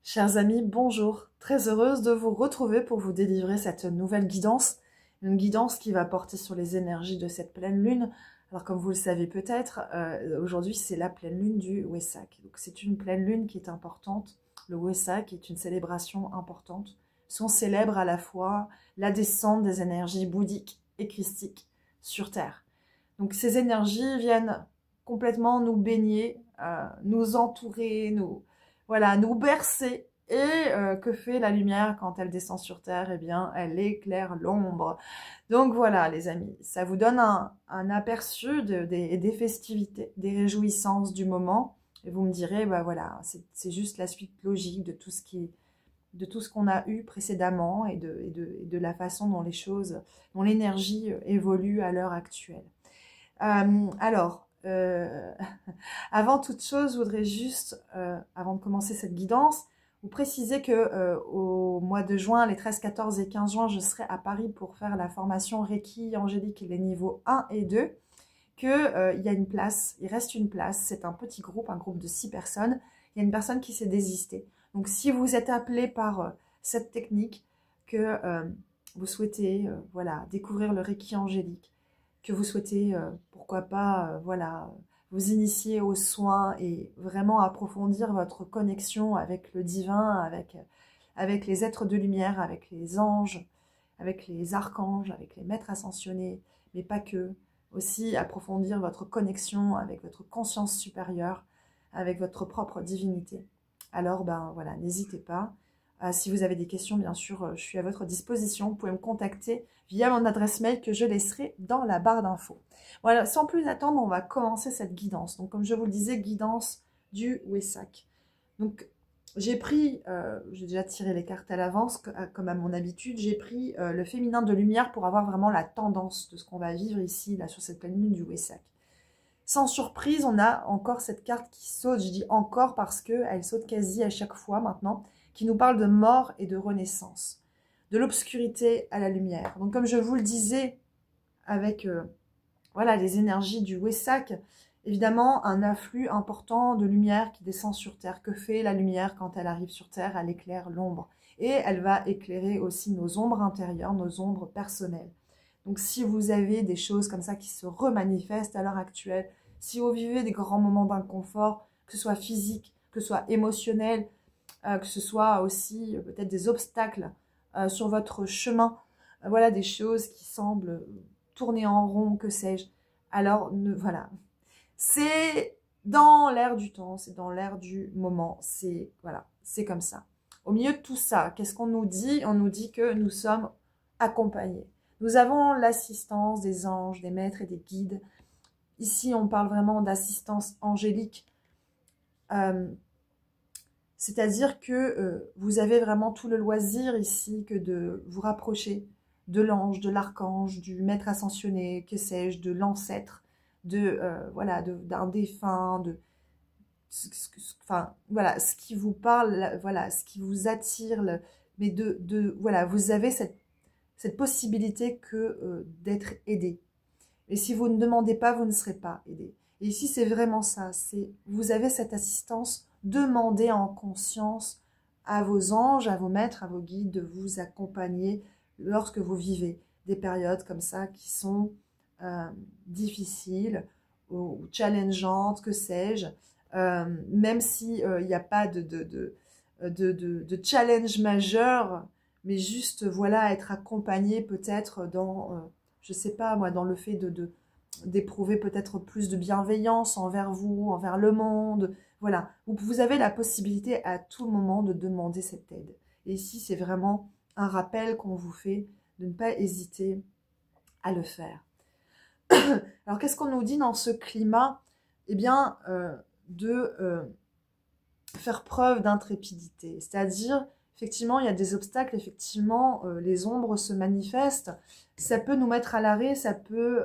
Chers amis, bonjour. Très heureuse de vous retrouver pour vous délivrer cette nouvelle guidance. Une guidance qui va porter sur les énergies de cette pleine lune. Alors comme vous le savez peut-être, aujourd'hui c'est la pleine lune du Wesak. Donc c'est une pleine lune qui est importante. Le Wesak est une célébration importante. On célèbre à la fois la descente des énergies bouddhiques et christiques sur Terre. Donc ces énergies viennent complètement nous baigner, nous entourer, nous bercer. Et que fait la lumière quand elle descend sur Terre? Eh bien, elle éclaire l'ombre. Donc voilà, les amis, ça vous donne un aperçu des festivités, des réjouissances du moment. Et vous me direz, bah voilà, c'est juste la suite logique de tout ce qu'on a eu précédemment et de la façon dont les choses, dont l'énergie évolue à l'heure actuelle. Avant toute chose, je voudrais juste, avant de commencer cette guidance, vous préciser que au mois de juin, les 13, 14 et 15 juin, je serai à Paris pour faire la formation Reiki angélique les niveaux 1 et 2, qu'il y a une place, il reste une place, c'est un petit groupe, un groupe de 6 personnes, il y a une personne qui s'est désistée. Donc si vous êtes appelé par cette technique, que vous souhaitez découvrir le Reiki angélique, que vous souhaitez, pourquoi pas, vous initier aux soins et vraiment approfondir votre connexion avec le divin, avec les êtres de lumière, avec les anges, avec les archanges, avec les maîtres ascensionnés, mais pas que. Aussi approfondir votre connexion avec votre conscience supérieure, avec votre propre divinité. Alors, n'hésitez pas. Si vous avez des questions, bien sûr, je suis à votre disposition. Vous pouvez me contacter via mon adresse mail que je laisserai dans la barre d'infos. Voilà, sans plus attendre, on va commencer cette guidance. Donc, comme je vous le disais, guidance du Wesak. Donc, j'ai déjà tiré les cartes à l'avance, comme à mon habitude. J'ai pris le féminin de lumière pour avoir vraiment la tendance de ce qu'on va vivre ici, là, sur cette pleine lune du Wesak. Sans surprise, on a encore cette carte qui saute. Je dis encore parce qu'elle saute quasi à chaque fois maintenant, qui nous parle de mort et de renaissance, de l'obscurité à la lumière. Donc comme je vous le disais, avec les énergies du Wesak, évidemment un afflux important de lumière qui descend sur Terre. Que fait la lumière quand elle arrive sur Terre? Elle éclaire l'ombre. Et elle va éclairer aussi nos ombres intérieures, nos ombres personnelles. Donc si vous avez des choses comme ça qui se remanifestent à l'heure actuelle, si vous vivez des grands moments d'inconfort, que ce soit physique, que ce soit émotionnel, que ce soit aussi peut-être des obstacles sur votre chemin, des choses qui semblent tourner en rond, que sais-je. Alors, c'est dans l'air du temps, c'est dans l'air du moment, c'est comme ça. Au milieu de tout ça, qu'est-ce qu'on nous dit? On nous dit que nous sommes accompagnés. Nous avons l'assistance des anges, des maîtres et des guides. Ici, on parle vraiment d'assistance angélique. C'est-à-dire que vous avez vraiment tout le loisir ici que de vous rapprocher de l'ange, de l'archange, du maître ascensionné, que sais-je, de l'ancêtre, d'un défunt, ce qui vous parle, ce qui vous attire, mais vous avez cette possibilité que d'être aidé. Et si vous ne demandez pas, vous ne serez pas aidé. Et ici, c'est vraiment ça. Vous avez cette assistance. Demandez en conscience à vos anges, à vos maîtres, à vos guides de vous accompagner lorsque vous vivez des périodes comme ça qui sont difficiles ou challengeantes, que sais-je. Même si il n'y a pas de challenge majeur, mais juste être accompagné peut-être dans, je sais pas moi, dans le fait d'éprouver peut-être plus de bienveillance envers vous, envers le monde. Voilà, vous avez la possibilité à tout moment de demander cette aide. Et ici, c'est vraiment un rappel qu'on vous fait de ne pas hésiter à le faire. Alors, qu'est-ce qu'on nous dit dans ce climat? Eh bien, de faire preuve d'intrépidité. C'est-à-dire, effectivement, il y a des obstacles, effectivement, les ombres se manifestent. Ça peut nous mettre à l'arrêt, ça peut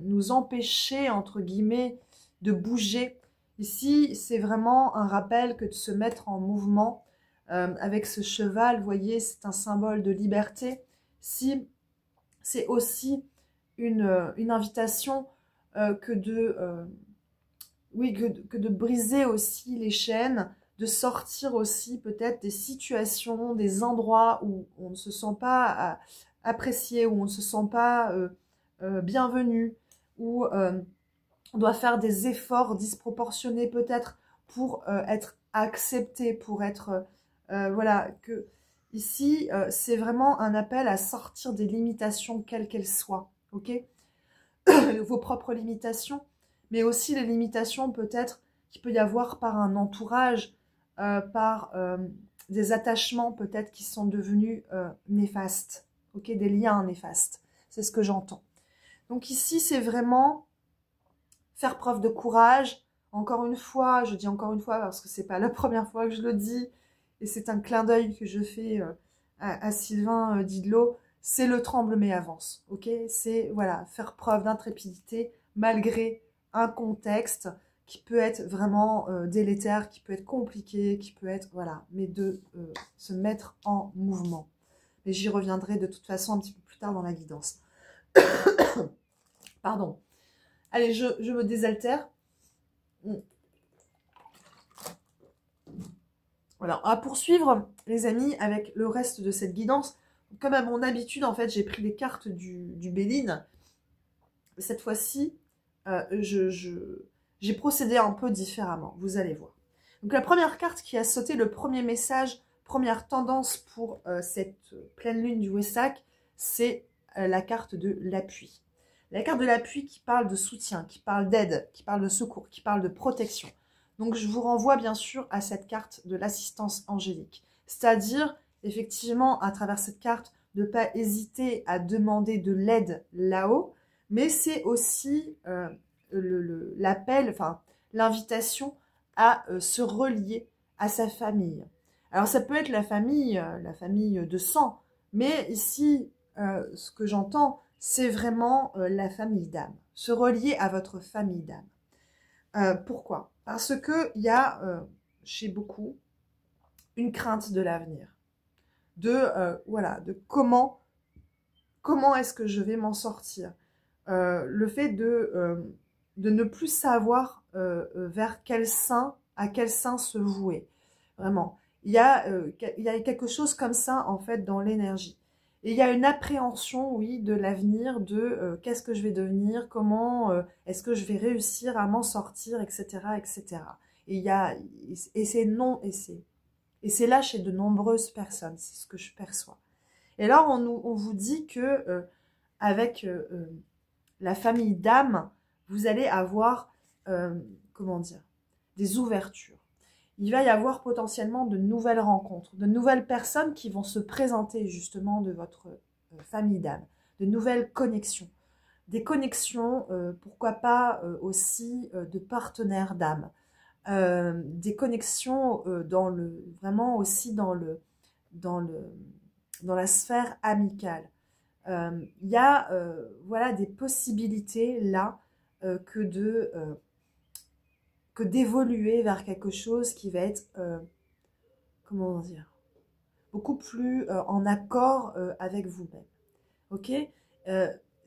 nous empêcher, entre guillemets, de bouger. Ici, c'est vraiment un rappel que de se mettre en mouvement avec ce cheval. Vous voyez, c'est un symbole de liberté. Si c'est aussi une invitation que de briser aussi les chaînes de sortir aussi peut-être des situations, des endroits où on ne se sent pas apprécié, où on ne se sent pas bienvenu, où on doit faire des efforts disproportionnés peut-être pour être accepté, pour être... voilà, que ici, c'est vraiment un appel à sortir des limitations, quelles qu'elles soient, ok? Vos propres limitations, mais aussi les limitations peut-être qu'il peut y avoir par un entourage, par des attachements peut-être qui sont devenus néfastes, ok, des liens néfastes. C'est ce que j'entends. Donc ici, c'est vraiment faire preuve de courage. Encore une fois, je dis encore une fois parce que c'est pas la première fois que je le dis, et c'est un clin d'œil que je fais à Sylvain Didlot. C'est le tremble mais avance, ok? C'est voilà, faire preuve d'intrépidité malgré un contexte qui peut être vraiment délétère, qui peut être compliqué, qui peut être, voilà, mais de se mettre en mouvement. Mais j'y reviendrai de toute façon un petit peu plus tard dans la guidance. Pardon. Allez, je me désaltère. Voilà, on va poursuivre, les amis, avec le reste de cette guidance. Comme à mon habitude, en fait, j'ai pris les cartes du Béline. Cette fois-ci, j'ai procédé un peu différemment, vous allez voir. Donc la première carte qui a sauté, le premier message, première tendance pour cette pleine lune du Wesak, c'est la carte de l'appui. La carte de l'appui qui parle de soutien, qui parle d'aide, qui parle de secours, qui parle de protection. Donc je vous renvoie bien sûr à cette carte de l'assistance angélique. C'est-à-dire, effectivement, à travers cette carte, de ne pas hésiter à demander de l'aide là-haut, mais c'est aussi l'appel, enfin l'invitation à se relier à sa famille. Alors ça peut être la famille de sang, mais ici, ce que j'entends, c'est vraiment la famille d'âme. Se relier à votre famille d'âme. Pourquoi? Parce qu'il y a chez beaucoup une crainte de l'avenir. Voilà, de comment est-ce que je vais m'en sortir. Le fait de ne plus savoir vers à quel sein se vouer. Vraiment. Il y a quelque chose comme ça, en fait, dans l'énergie. Et il y a une appréhension, oui, de l'avenir, de qu'est-ce que je vais devenir, comment est-ce que je vais réussir à m'en sortir, etc., etc. Et c'est là chez de nombreuses personnes, c'est ce que je perçois. Et là, on vous dit que avec la famille d'âme, vous allez avoir, comment dire, des ouvertures. Il va y avoir potentiellement de nouvelles rencontres, de nouvelles personnes qui vont se présenter justement de votre famille d'âme, de nouvelles connexions. Des connexions, pourquoi pas aussi de partenaires d'âme. Des connexions vraiment aussi dans la sphère amicale. Il y a voilà, des possibilités là que d'évoluer vers quelque chose qui va être, comment dire, beaucoup plus en accord avec vous-même. Ok?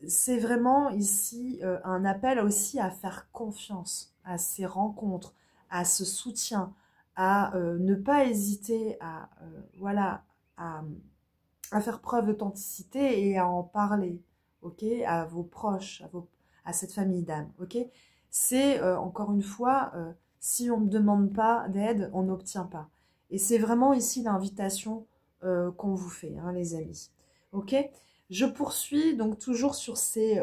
C'est vraiment ici un appel aussi à faire confiance à ces rencontres, à ce soutien, à ne pas hésiter voilà, à faire preuve d'authenticité et à en parler, ok, à vos proches, à cette famille d'âme, ok. C'est encore une fois, si on ne demande pas d'aide, on n'obtient pas. Et c'est vraiment ici l'invitation qu'on vous fait, hein, les amis, ok. Je poursuis donc toujours sur ces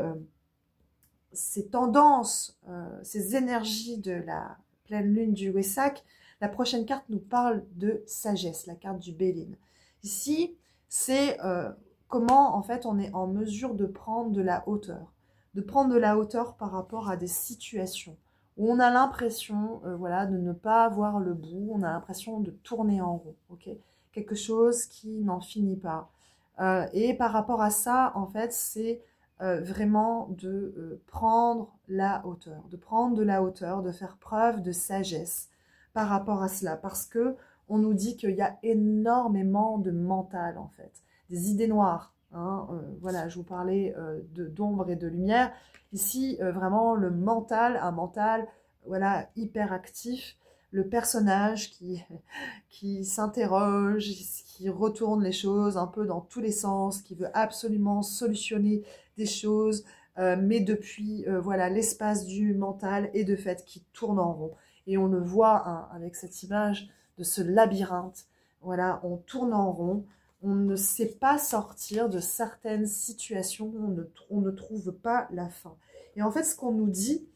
tendances, ces énergies de la pleine lune du Wesak. La prochaine carte nous parle de sagesse, la carte du Béline. Ici, c'est comment en fait on est en mesure de prendre de la hauteur. De prendre de la hauteur par rapport à des situations où on a l'impression voilà, de ne pas avoir le bout, on a l'impression de tourner en rond, ok, quelque chose qui n'en finit pas. Et par rapport à ça, en fait, c'est vraiment de prendre la hauteur, de prendre de la hauteur, de faire preuve de sagesse par rapport à cela, parce que on nous dit qu'il y a énormément de mental, en fait, des idées noires. Hein, voilà, je vous parlais d'ombre et de lumière. Ici, vraiment, le mental, un mental, voilà, hyper actif, le personnage qui s'interroge, qui retourne les choses un peu dans tous les sens, qui veut absolument solutionner des choses, mais depuis voilà l'espace du mental et de fait qui tourne en rond. Et on le voit hein, avec cette image de ce labyrinthe. Voilà, on tourne en rond, on ne sait pas sortir de certaines situations, on ne trouve pas la fin. Et en fait, ce qu'on nous dit,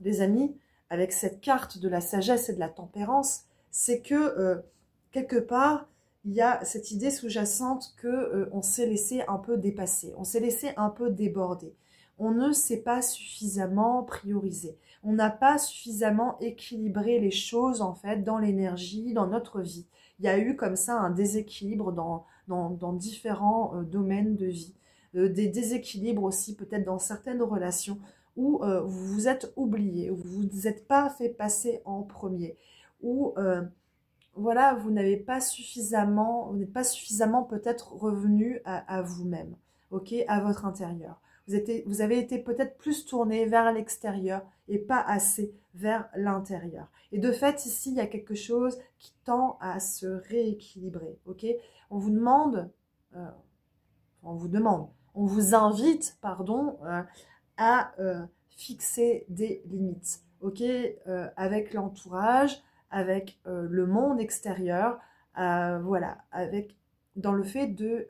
les amis, avec cette carte de la sagesse et de la tempérance, c'est que quelque part, il y a cette idée sous-jacente que on s'est laissé un peu dépasser, on s'est laissé un peu déborder. On ne s'est pas suffisamment priorisé. On n'a pas suffisamment équilibré les choses, en fait, dans l'énergie, dans notre vie. Il y a eu comme ça un déséquilibre dans différents domaines de vie. Des déséquilibres aussi peut-être dans certaines relations où vous vous êtes oublié, où vous ne vous êtes pas fait passer en premier, où voilà, vous n'êtes pas suffisamment peut-être revenu à vous-même, ok, à votre intérieur. Vous avez été peut-être plus tourné vers l'extérieur et pas assez vers l'intérieur. Et de fait, ici, il y a quelque chose qui tend à se rééquilibrer, ok. On vous demande, on vous invite, pardon, à fixer des limites, ok, avec l'entourage, avec le monde extérieur, voilà, avec dans le fait de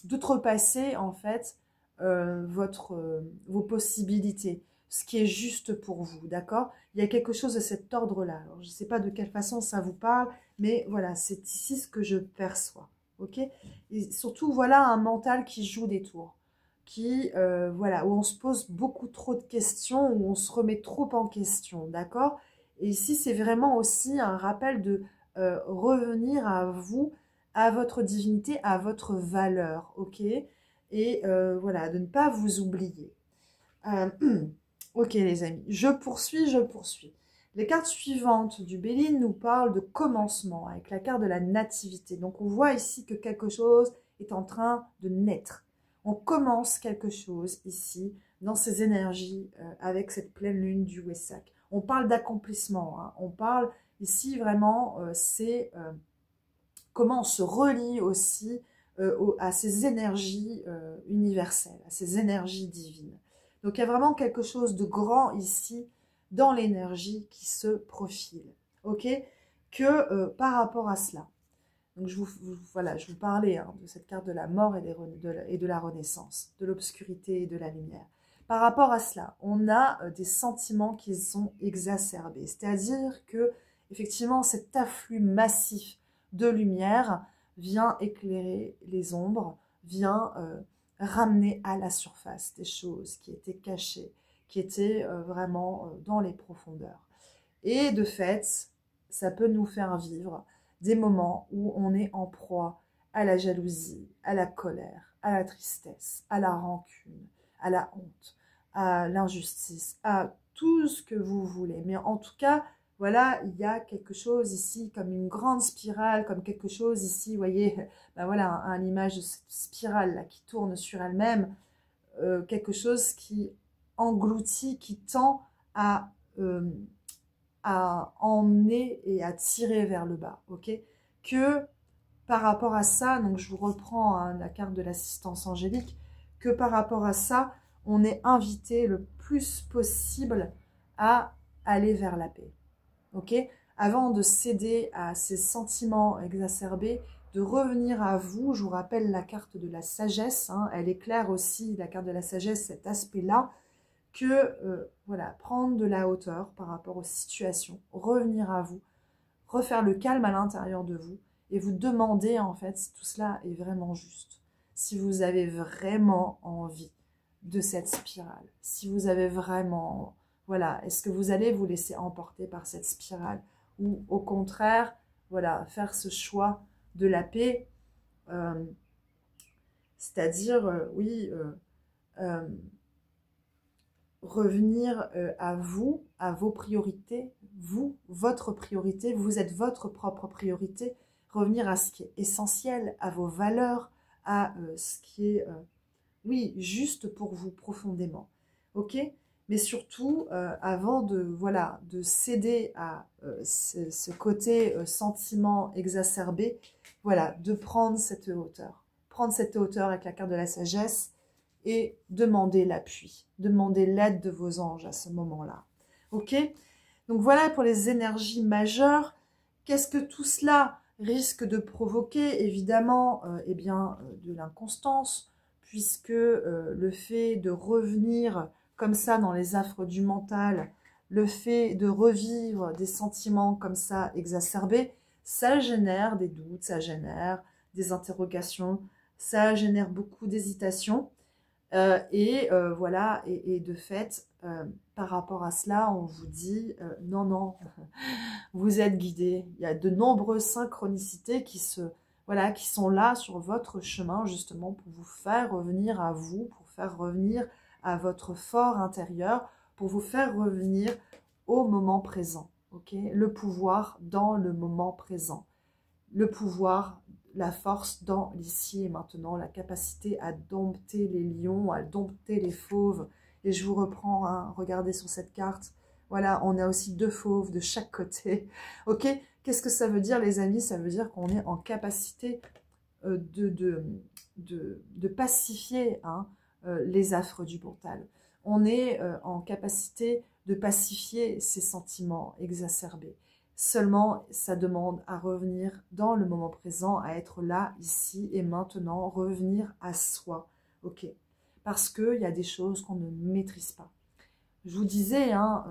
d'outrepasser en fait vos possibilités, ce qui est juste pour vous, d'accord? Il y a quelque chose de cet ordre-là. Je ne sais pas de quelle façon ça vous parle, mais voilà, c'est ici ce que je perçois, ok? Et surtout, voilà un mental qui joue des tours, qui, voilà, où on se pose beaucoup trop de questions, où on se remet trop en question, d'accord? Et ici, c'est vraiment aussi un rappel de revenir à vous, à votre divinité, à votre valeur, ok? Et voilà, de ne pas vous oublier. Ok les amis, je poursuis. Les cartes suivantes du Béline nous parlent de commencement, avec la carte de la nativité. Donc on voit ici que quelque chose est en train de naître. On commence quelque chose ici, dans ces énergies, avec cette pleine lune du Wessak. On parle d'accomplissement, hein. On parle ici vraiment, c'est comment on se relie aussi à ces énergies universelles, à ces énergies divines. Donc il y a vraiment quelque chose de grand ici dans l'énergie qui se profile, ok? Que par rapport à cela. Donc voilà, je vous parlais hein, de cette carte de la mort et de la renaissance, de l'obscurité et de la lumière. Par rapport à cela, on a des sentiments qui sont exacerbés, c'est-à-dire que effectivement cet afflux massif de lumière vient éclairer les ombres, vient ramener à la surface des choses qui étaient cachées, qui étaient vraiment dans les profondeurs. Et de fait, ça peut nous faire vivre des moments où on est en proie à la jalousie, à la colère, à la tristesse, à la rancune, à la honte, à l'injustice, à tout ce que vous voulez. Mais en tout cas, voilà, il y a quelque chose ici comme une grande spirale, comme quelque chose ici, vous voyez, ben voilà, l'image de cette spirale là qui tourne sur elle-même, quelque chose qui engloutit, qui tend à emmener et à tirer vers le bas, ok? Que par rapport à ça, donc je vous reprends hein, la carte de l'assistance angélique, que par rapport à ça, on est invité le plus possible à aller vers la paix, ok? Avant de céder à ces sentiments exacerbés, de revenir à vous, je vous rappelle la carte de la sagesse, hein, elle éclaire aussi, la carte de la sagesse, cet aspect-là, que voilà, prendre de la hauteur par rapport aux situations, revenir à vous, refaire le calme à l'intérieur de vous et vous demander en fait si tout cela est vraiment juste, si vous avez vraiment envie de cette spirale, si vous avez vraiment, voilà, est-ce que vous allez vous laisser emporter par cette spirale ou au contraire, voilà, faire ce choix de la paix, c'est-à-dire, oui, revenir à vous, à vos priorités, vous, votre priorité, vous êtes votre propre priorité, revenir à ce qui est essentiel, à vos valeurs, à ce qui est, oui, juste pour vous profondément, ok? mais surtout, avant de, voilà, de céder à ce côté sentiment exacerbé, voilà, de prendre cette hauteur. Prendre cette hauteur avec la carte de la sagesse et demander l'appui, demander l'aide de vos anges à ce moment-là. Ok? Donc voilà pour les énergies majeures. Qu'est-ce que tout cela risque de provoquer? Évidemment, eh bien, de l'inconstance, puisque le fait de revenir comme ça dans les affres du mental, le fait de revivre des sentiments comme ça exacerbés, ça génère des doutes, ça génère des interrogations, ça génère beaucoup d'hésitation. Voilà, et de fait, par rapport à cela, on vous dit non, non, vous êtes guidés. Il y a de nombreuses synchronicités qui sont là sur votre chemin, justement, pour vous faire revenir à vous, pour faire revenir à votre fort intérieur, pour vous faire revenir au moment présent. Okay? Le pouvoir dans le moment présent. Le pouvoir, la force dans l'ici et maintenant, la capacité à dompter les lions, à dompter les fauves. Et je vous reprends, hein, regardez sur cette carte, voilà, on a aussi 2 fauves de chaque côté. Ok, qu'est-ce que ça veut dire, les amis? Ça veut dire qu'on est en capacité de pacifier, hein, les affres du mental. On est en capacité de pacifier ces sentiments exacerbés. Seulement, ça demande à revenir dans le moment présent, à être là, ici et maintenant, revenir à soi. Ok, parce qu'il y a des choses qu'on ne maîtrise pas. Je vous disais, hein,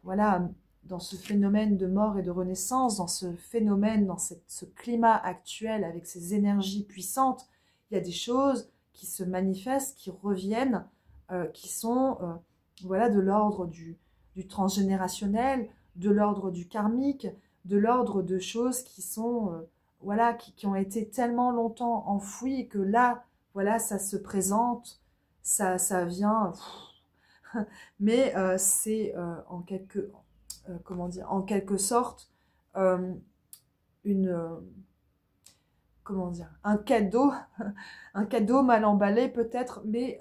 voilà, dans ce phénomène de mort et de renaissance, dans ce phénomène, dans ce climat actuel avec ces énergies puissantes, il y a des choses qui se manifestent, qui reviennent, qui sont voilà, de l'ordre du transgénérationnel, de l'ordre du karmique, de l'ordre de choses qui sont, voilà, qui ont été tellement longtemps enfouies que là, voilà, ça se présente, ça vient, mais c'est en quelque sorte comment dire, un cadeau, un cadeau mal emballé peut-être, mais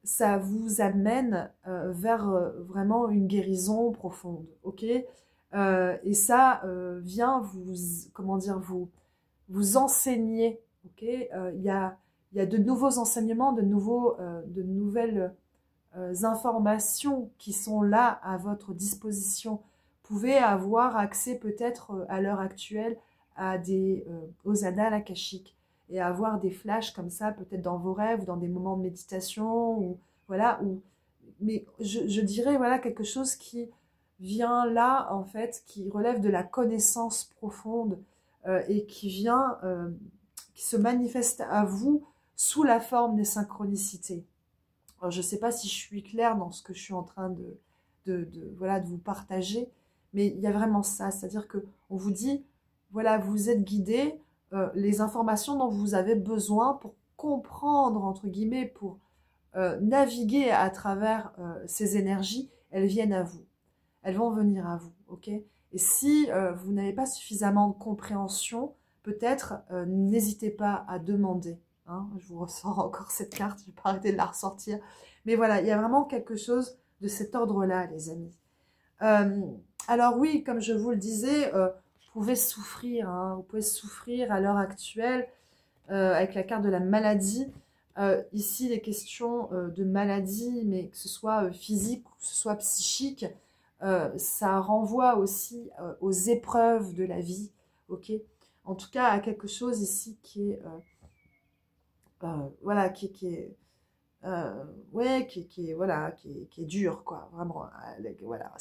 ça vous amène vers vraiment une guérison profonde, ok? Et ça vient vous, comment dire, vous enseigner, ok? Il y a de nouveaux enseignements, de nouvelles informations qui sont là à votre disposition. Vous pouvez avoir accès peut-être à l'heure actuelle à aux annales akashiques et avoir des flashs comme ça, peut-être dans vos rêves ou dans des moments de méditation, ou voilà, mais je dirais voilà quelque chose qui vient là en fait, qui relève de la connaissance profonde et qui vient, qui se manifeste à vous sous la forme des synchronicités. Alors, je ne sais pas si je suis claire dans ce que je suis en train voilà, de vous partager, mais il y a vraiment ça, c'est-à-dire qu'on vous dit, voilà, vous êtes guidés, les informations dont vous avez besoin pour comprendre, entre guillemets, pour naviguer à travers ces énergies, elles viennent à vous. Elles vont venir à vous, ok? Et si vous n'avez pas suffisamment de compréhension, peut-être n'hésitez pas à demander. Hein, je vous ressors encore cette carte, je ne vais pas arrêter de la ressortir. Mais voilà, il y a vraiment quelque chose de cet ordre-là, les amis. Alors oui, comme je vous le disais, vous pouvez souffrir. Hein, vous pouvez souffrir à l'heure actuelle avec la carte de la maladie. Ici, les questions de maladie, mais que ce soit physique ou que ce soit psychique, ça renvoie aussi aux épreuves de la vie. Ok, en tout cas, à quelque chose ici qui est... voilà, qui est voilà, qui est dur, quoi, vraiment, voilà,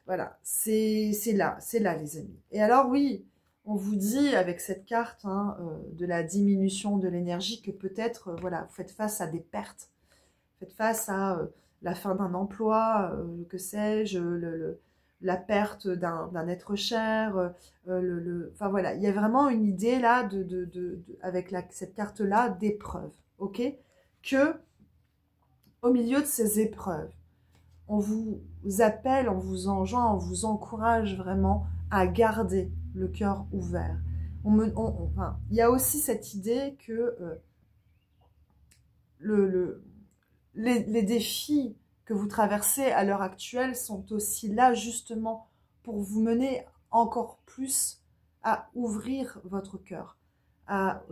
voilà, c'est là, les amis. Et alors, oui, on vous dit, avec cette carte, hein, de la diminution de l'énergie, que peut-être, voilà, vous faites face à des pertes, vous faites face à la fin d'un emploi, que sais-je, la perte d'un être cher, enfin voilà, il y a vraiment une idée là avec cette carte-là d'épreuve, ok? Que au milieu de ces épreuves, on vous appelle, on vous enjoint, on vous encourage vraiment à garder le cœur ouvert. Enfin, il y a aussi cette idée que les défis que vous traversez à l'heure actuelle sont aussi là justement pour vous mener encore plus à ouvrir votre cœur, à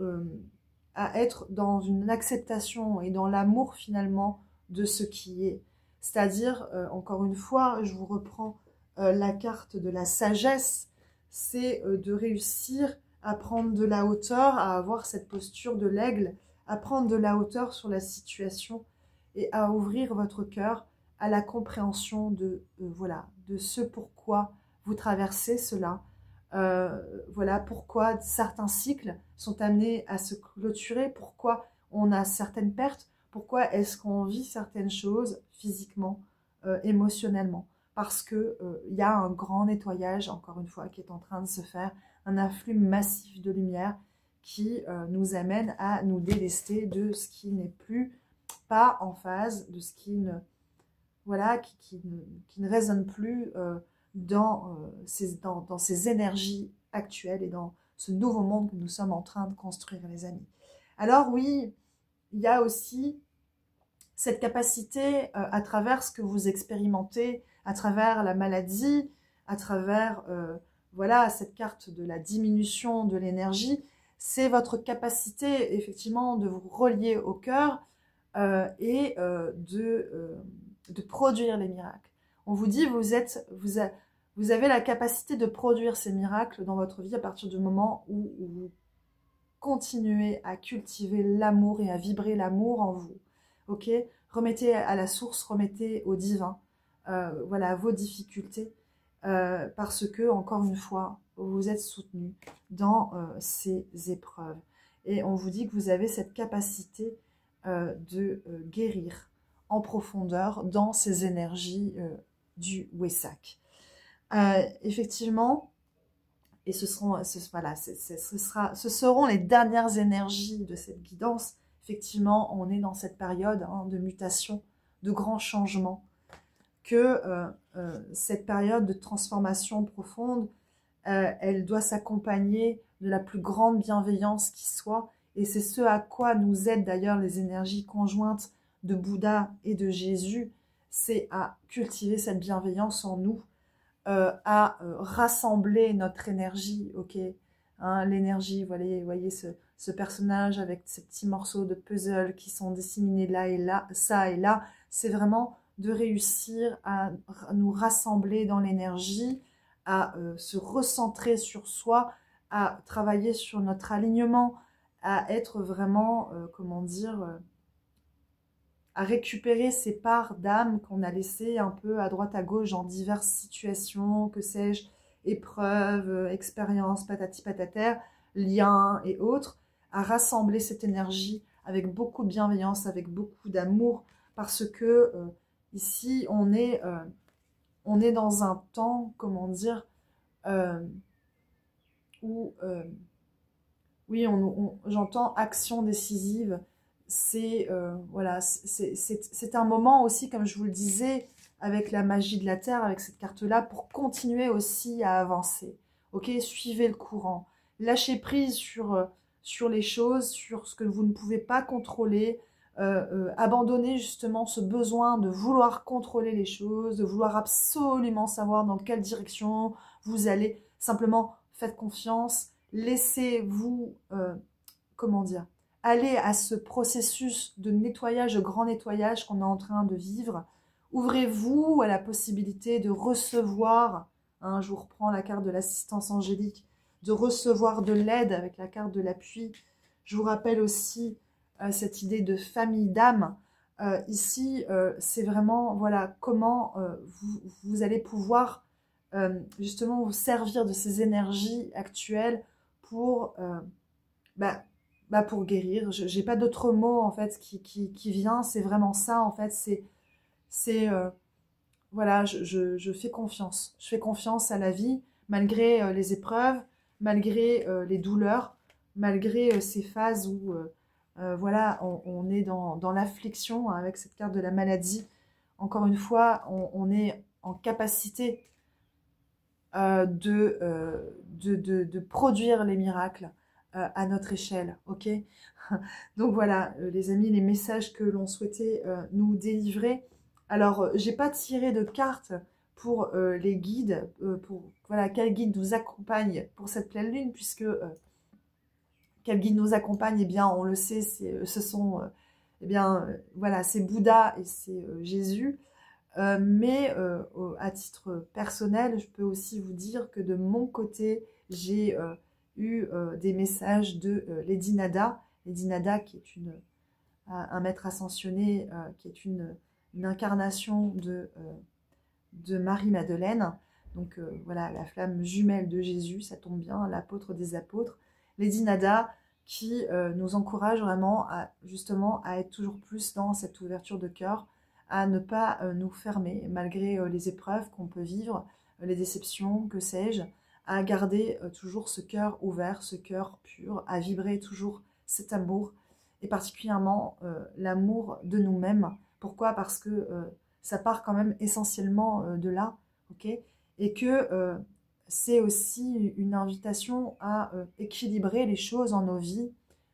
être dans une acceptation et dans l'amour finalement de ce qui est. C'est-à-dire, encore une fois, je vous reprends la carte de la sagesse, c'est de réussir à prendre de la hauteur, à avoir cette posture de l'aigle, à prendre de la hauteur sur la situation et à ouvrir votre cœur à la compréhension de, voilà, de ce pourquoi vous traversez cela. Voilà pourquoi certains cycles sont amenés à se clôturer, pourquoi on a certaines pertes, pourquoi est-ce qu'on vit certaines choses physiquement, émotionnellement. Parce que y a un grand nettoyage, encore une fois, qui est en train de se faire, un afflux massif de lumière qui nous amène à nous délester de ce qui n'est plus pas en phase, de ce qui ne, voilà, qui ne résonne plus dans ces énergies actuelles et dans ce nouveau monde que nous sommes en train de construire, les amis. Alors oui, il y a aussi cette capacité à travers ce que vous expérimentez, à travers la maladie, à travers voilà, cette carte de la diminution de l'énergie, c'est votre capacité effectivement de vous relier au cœur et de produire les miracles. On vous dit, vous avez la capacité de produire ces miracles dans votre vie à partir du moment où vous continuez à cultiver l'amour et à vibrer l'amour en vous. Ok? Remettez à la source, remettez au divin, voilà, vos difficultés, parce que, encore une fois, vous êtes soutenu dans ces épreuves. Et on vous dit que vous avez cette capacité de guérir en profondeur dans ces énergies du Wesak. Effectivement, et ce seront les dernières énergies de cette guidance. Effectivement, on est dans cette période de mutation, de grands changements, que cette période de transformation profonde, elle doit s'accompagner de la plus grande bienveillance qui soit, et c'est ce à quoi nous aident d'ailleurs les énergies conjointes de Bouddha et de Jésus, c'est à cultiver cette bienveillance en nous, à rassembler notre énergie, ok, hein, l'énergie, voyez ce personnage avec ces petits morceaux de puzzle qui sont disséminés là et là, ça et là, c'est vraiment de réussir à nous rassembler dans l'énergie, à se recentrer sur soi, à travailler sur notre alignement, à être vraiment, comment dire, à récupérer ces parts d'âme qu'on a laissées un peu à droite à gauche dans diverses situations, que sais-je, épreuves, expériences, patati patater, liens et autres, à rassembler cette énergie avec beaucoup de bienveillance, avec beaucoup d'amour, parce que ici, on est dans un temps, comment dire, où, oui, j'entends action décisive. C'est voilà, c'est un moment aussi, comme je vous le disais, avec la magie de la Terre, avec cette carte-là, pour continuer aussi à avancer. Ok, suivez le courant. Lâchez prise sur les choses, sur ce que vous ne pouvez pas contrôler. Abandonnez justement ce besoin de vouloir contrôler les choses, de vouloir absolument savoir dans quelle direction vous allez. Simplement, faites confiance. Laissez-vous, comment dire, aller à ce processus de nettoyage, de grand nettoyage qu'on est en train de vivre. Ouvrez-vous à la possibilité de recevoir, hein, je vous reprends la carte de l'assistance angélique, de recevoir de l'aide avec la carte de l'appui. Je vous rappelle aussi cette idée de famille d'âme. Ici, c'est vraiment, voilà, comment vous allez pouvoir justement vous servir de ces énergies actuelles pour pour guérir. J'ai pas d'autre mot en fait qui vient, c'est vraiment ça en fait, c'est voilà, je fais confiance. Je fais confiance à la vie malgré les épreuves, malgré les douleurs, malgré ces phases où voilà, on est dans l'affliction, hein, avec cette carte de la maladie. Encore une fois, on est en capacité de produire les miracles à notre échelle, ok? Donc voilà, les amis, les messages que l'on souhaitait nous délivrer. Alors, j'ai pas tiré de cartes pour les guides, pour voilà, quel guide nous accompagne pour cette pleine lune, puisque quel guide nous accompagne, eh bien, on le sait, ce sont, eh bien, voilà, c'est Bouddha et c'est Jésus. Mais à titre personnel, je peux aussi vous dire que de mon côté, j'ai eu des messages de Lady Nada. Lady Nada, qui est un maître ascensionné, qui est une incarnation de Marie-Madeleine. Donc voilà, la flamme jumelle de Jésus, ça tombe bien, l'apôtre des apôtres. Lady Nada qui nous encourage vraiment justement à être toujours plus dans cette ouverture de cœur, à ne pas nous fermer malgré les épreuves qu'on peut vivre, les déceptions, que sais-je, à garder toujours ce cœur ouvert, ce cœur pur, à vibrer toujours cet amour, et particulièrement l'amour de nous-mêmes. Pourquoi? Parce que ça part quand même essentiellement de là, ok? Et que c'est aussi une invitation à équilibrer les choses en nos vies,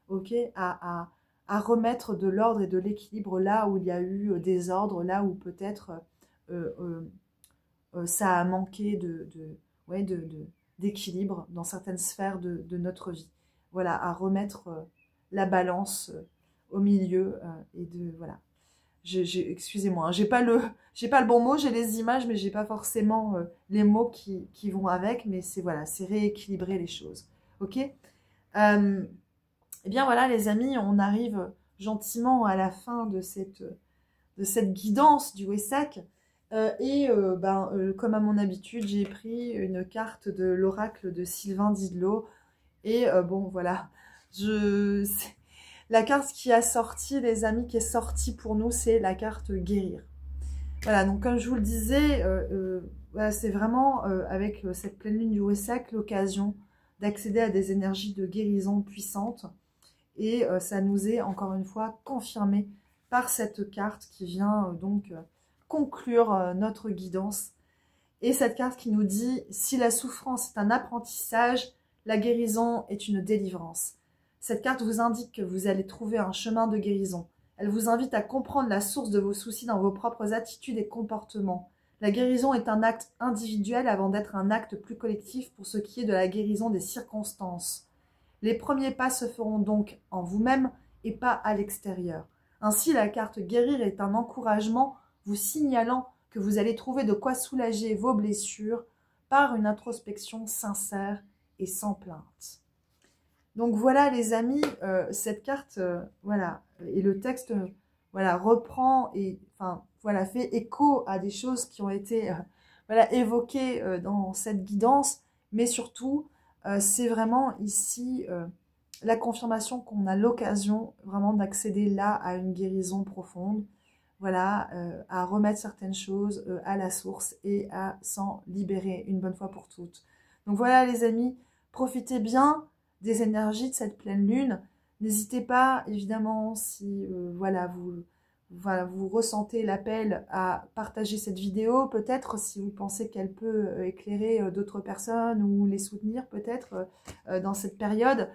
ok? À remettre de l'ordre et de l'équilibre là où il y a eu des ordres, là où peut-être ça a manqué d'équilibre dans certaines sphères de notre vie. Voilà, à remettre la balance au milieu et de voilà. Excusez-moi, hein, j'ai pas le bon mot, j'ai les images, mais j'ai pas forcément les mots qui vont avec, mais c'est voilà, c'est rééquilibrer les choses, ok. Eh bien voilà les amis, on arrive gentiment à la fin de cette guidance du Wesak. Comme à mon habitude, j'ai pris une carte de l'oracle de Sylvain Didlot. Et bon, voilà, la carte qui a sorti, les amis, qui est sortie pour nous, c'est la carte guérir. Voilà, donc comme je vous le disais, voilà, c'est vraiment avec cette pleine lune du Wesak l'occasion d'accéder à des énergies de guérison puissantes. Et ça nous est encore une fois confirmé par cette carte qui vient donc conclure notre guidance. Et cette carte qui nous dit « Si la souffrance est un apprentissage, la guérison est une délivrance ». Cette carte vous indique que vous allez trouver un chemin de guérison. Elle vous invite à comprendre la source de vos soucis dans vos propres attitudes et comportements. La guérison est un acte individuel avant d'être un acte plus collectif pour ce qui est de la guérison des circonstances. Les premiers pas se feront donc en vous-même et pas à l'extérieur. Ainsi, la carte guérir est un encouragement vous signalant que vous allez trouver de quoi soulager vos blessures par une introspection sincère et sans plainte. Donc voilà les amis, cette carte, voilà, et le texte, voilà, reprend et enfin voilà fait écho à des choses qui ont été voilà évoquées dans cette guidance, mais surtout c'est vraiment ici la confirmation qu'on a l'occasion vraiment d'accéder là à une guérison profonde, voilà, à remettre certaines choses à la source et à s'en libérer une bonne fois pour toutes. Donc voilà les amis, profitez bien des énergies de cette pleine lune. N'hésitez pas, évidemment, si voilà, vous ressentez l'appel à partager cette vidéo, peut-être si vous pensez qu'elle peut éclairer d'autres personnes ou les soutenir peut-être dans cette période.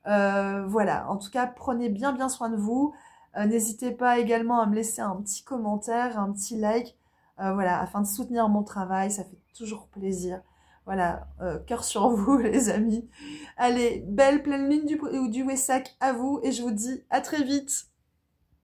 Voilà, en tout cas, prenez bien soin de vous. N'hésitez pas également à me laisser un petit commentaire, un petit like, voilà, afin de soutenir mon travail, ça fait toujours plaisir. Voilà, cœur sur vous les amis. Allez, belle pleine lune du Wesak à vous et je vous dis à très vite.